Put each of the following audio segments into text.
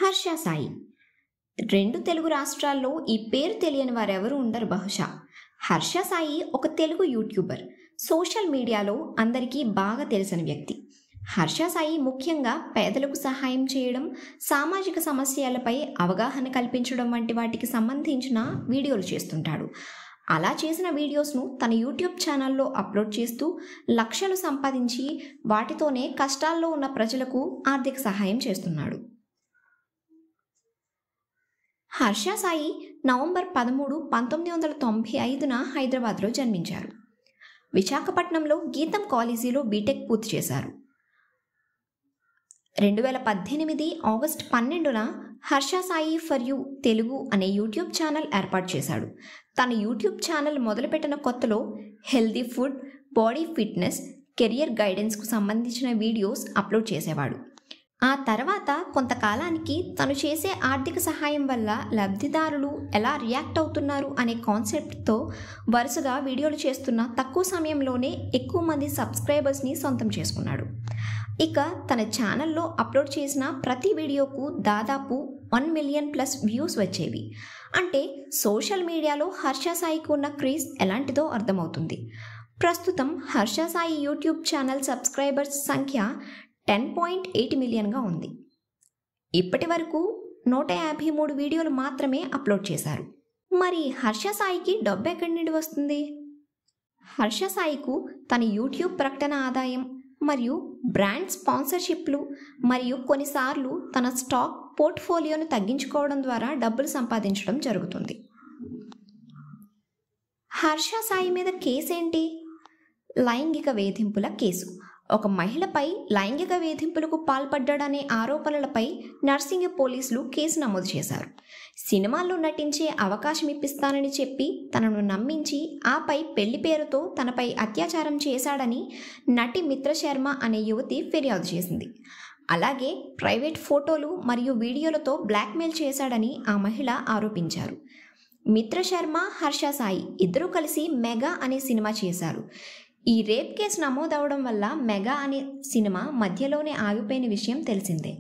హర్ష సాయి. రెండు తెలుగు రాష్ట్రాల్లో ఈ పేరు తెలియని వారెవరూ ఉండరు బహుశా. హర్ష సాయి ఒక తెలుగు యూట్యూబర్, సోషల్ మీడియాలో అందరికీ బాగా తెలిసిన వ్యక్తి. హర్ష సాయి ముఖ్యంగా పేదలకు సహాయం చేయడం, సామాజిక సమస్యలపై అవగాహన కల్పించడం వంటి వాటికి సంబంధించిన వీడియోలు చేస్తుంటాడు. అలా చేసిన వీడియోస్ను తన యూట్యూబ్ ఛానల్లో అప్లోడ్ చేస్తూ లక్షలు సంపాదించి వాటితోనే కష్టాల్లో ఉన్న ప్రజలకు ఆర్థిక సహాయం చేస్తున్నాడు. హర్ష సాయి నవంబర్ 13, 1995న హైదరాబాద్లో జన్మించారు. విశాఖపట్నంలో గీతం కాలేజీలో బీటెక్ పూర్తి చేశారు. 2018 ఆగస్టు 12న హర్ష సాయి ఫర్ యూ తెలుగు అనే యూట్యూబ్ ఛానల్ ఏర్పాటు చేశాడు. తన యూట్యూబ్ ఛానల్ మొదలుపెట్టిన కొత్తలో healthy food, body fitness, career గైడెన్స్కు సంబంధించిన వీడియోస్ అప్లోడ్ చేసేవాడు. ఆ తర్వాత కొంతకాలానికి తను చేసే ఆర్థిక సహాయం వల్ల లబ్ధిదారులు ఎలా రియాక్ట్ అవుతున్నారు అనే కాన్సెప్ట్తో వరుసగా వీడియోలు చేస్తున్న తక్కువ సమయంలోనే ఎక్కువ మంది సబ్స్క్రైబర్స్ని సొంతం చేసుకున్నాడు. ఇక తన ఛానల్లో అప్లోడ్ చేసిన ప్రతి వీడియోకు దాదాపు 1 మిలియన్ ప్లస్ వ్యూస్ వచ్చేవి. అంటే సోషల్ మీడియాలో హర్ష సాయికి ఉన్న క్రేజ్ ఎలాంటిదో అర్థమవుతుంది. ప్రస్తుతం Harsha Sai YouTube channel subscribers సంఖ్య 10.8 మిలియన్గా ఉంది. ఇప్పటి వరకు 153 వీడియోలు మాత్రమే అప్లోడ్ చేశారు. మరి హర్ష సాయికి డబ్బు ఎక్కడి నుండి వస్తుంది? హర్ష సాయికు తన యూట్యూబ్ ప్రకటన ఆదాయం మరియు బ్రాండ్ స్పాన్సర్షిప్లు మరియు కొన్నిసార్లు తన స్టాక్ పోర్ట్ఫోలియోను తగ్గించుకోవడం ద్వారా డబ్బులు సంపాదించడం జరుగుతుంది. హర్ష సాయి మీద కేసేంటి? లైంగిక వేధింపుల కేసు. ఒక మహిళపై లైంగిక వేధింపులకు పాల్పడ్డాడనే ఆరోపణలపై నర్సింగ్ పోలీసులు కేసు నమోదు చేశారు. సినిమాల్లో నటించే అవకాశం ఇప్పిస్తానని చెప్పి తనను నమ్మించి ఆపై పెళ్లి పేరుతో తనపై అత్యాచారం చేశాడని నటి మిత్ర శర్మ అనే యువతి ఫిర్యాదు చేసింది. అలాగే ప్రైవేట్ ఫోటోలు మరియు వీడియోలతో బ్లాక్మెయిల్ చేశాడని ఆ మహిళ ఆరోపించారు. మిత్ర శర్మ, హర్ష సాయి ఇద్దరూ కలిసి మెగా అనే సినిమా చేశారు. ఈ రేప్ కేసు నమోదవడం వల్ల మెగా అనే సినిమా మధ్యలోనే ఆగిపోయిన విషయం తెలిసిందే.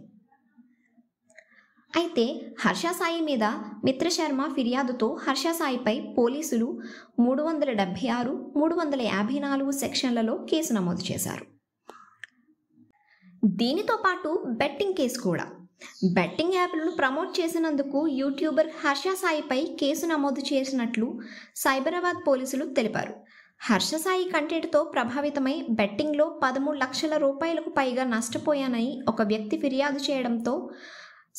అయితే హర్ష సాయి మీద మిత్ర శర్మ ఫిర్యాదుతో హర్ష సాయిపై పోలీసులు 376, 354 సెక్షన్లలో కేసు నమోదు చేశారు. దీనితో పాటు బెట్టింగ్ కేసు కూడా. బెట్టింగ్ యాప్లను ప్రమోట్ చేసినందుకు యూట్యూబర్ హర్ష సాయిపై కేసు నమోదు చేసినట్లు సైబరాబాద్ పోలీసులు తెలిపారు. హర్ష సాయి కంటెంట్తో ప్రభావితమై బెట్టింగ్లో 13 లక్షల రూపాయలకు పైగా నష్టపోయానని ఒక వ్యక్తి ఫిర్యాదు చేయడంతో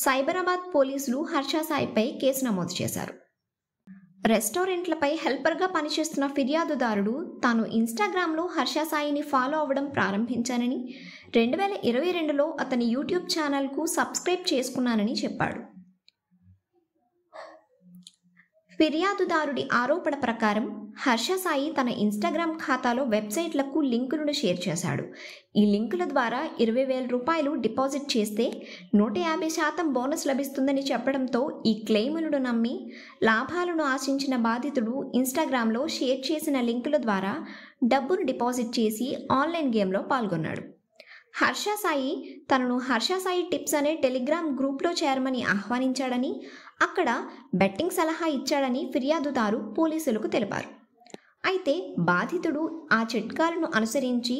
సైబరాబాద్ పోలీసులు హర్ష సాయిపై కేసు నమోదు చేశారు. రెస్టారెంట్లపై హెల్పర్గా పనిచేస్తున్న ఫిర్యాదుదారుడు తాను ఇన్స్టాగ్రామ్లో హర్ష సాయిని ఫాలో అవ్వడం ప్రారంభించానని, 2022లో అతని యూట్యూబ్ ఛానల్కు సబ్స్క్రైబ్ చేసుకున్నానని చెప్పాడు. ఫిర్యాదుదారుడి ఆరోపణ ప్రకారం హర్ష సాయి తన ఇన్స్టాగ్రామ్ ఖాతాలో వెబ్సైట్లకు లింకులను షేర్ చేశాడు. ఈ లింకుల ద్వారా 20,000 రూపాయలు డిపాజిట్ చేస్తే 150% బోనస్ లభిస్తుందని చెప్పడంతో ఈ క్లెయిములను నమ్మి లాభాలను ఆశించిన బాధితుడు ఇన్స్టాగ్రామ్లో షేర్ చేసిన లింకుల ద్వారా డబ్బును డిపాజిట్ చేసి ఆన్లైన్ గేమ్లో పాల్గొన్నాడు. హర్ష సాయి తనను హర్ష సాయి టిప్స్ అనే టెలిగ్రామ్ గ్రూప్లో చేరమని ఆహ్వానించాడని, అక్కడ బెట్టింగ్ సలహా ఇచ్చాడని ఫిర్యాదుదారు పోలీసులకు తెలిపారు. అయితే బాధితుడు ఆ చిట్కాలను అనుసరించి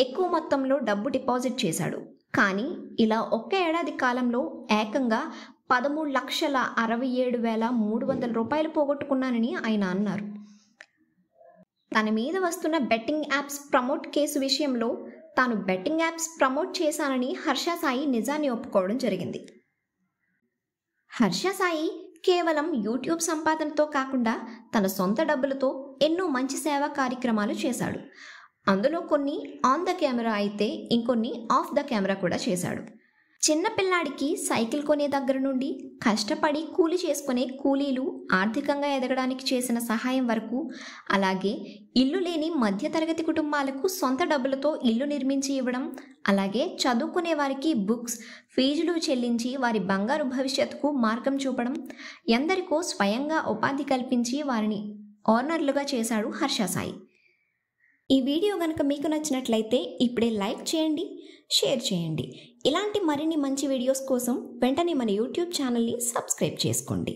ఎక్కువ మొత్తంలో డబ్బు డిపాజిట్ చేశాడు. కానీ ఇలా ఒక్క ఏడాది కాలంలో ఏకంగా 13,67,300 రూపాయలు పోగొట్టుకున్నానని ఆయన అన్నారు. తన మీద వస్తున్న బెట్టింగ్ యాప్స్ ప్రమోట్ కేసు విషయంలో తాను బెట్టింగ్ యాప్స్ ప్రమోట్ చేశానని హర్ష సాయి నిజాన్ని ఒప్పుకోవడం జరిగింది. హర్ష సాయి కేవలం యూట్యూబ్ సంపాదనతో కాకుండా తన సొంత డబ్బులతో ఎన్నో మంచి సేవా కార్యక్రమాలు చేశాడు. అందులో కొన్ని ఆన్ ద కెమెరా అయితే ఇంకొన్ని ఆఫ్ ద కెమెరా కూడా చేశాడు. చిన్న పిల్లాడికి సైకిల్ కొనే దగ్గర నుండి కష్టపడి కూలి చేసుకునే కూలీలు ఆర్థికంగా ఎదగడానికి చేసిన సహాయం వరకు, అలాగే ఇల్లు లేని మధ్యతరగతి కుటుంబాలకు సొంత డబ్బులతో ఇల్లు నిర్మించి ఇవ్వడం, అలాగే చదువుకునే వారికి బుక్స్, ఫీజులు చెల్లించి వారి బంగారు భవిష్యత్తుకు మార్గం చూపడం, ఎందరికో స్వయంగా ఉపాధి కల్పించి వారిని ఓనర్లుగా చేశాడు హర్ష సాయి. ఈ వీడియో కనుక మీకు నచ్చినట్లయితే ఇప్పుడే లైక్ చేయండి, షేర్ చేయండి. ఇలాంటి మరిన్ని మంచి వీడియోస్ కోసం వెంటనే మన యూట్యూబ్ ఛానల్ని సబ్స్క్రైబ్ చేసుకోండి.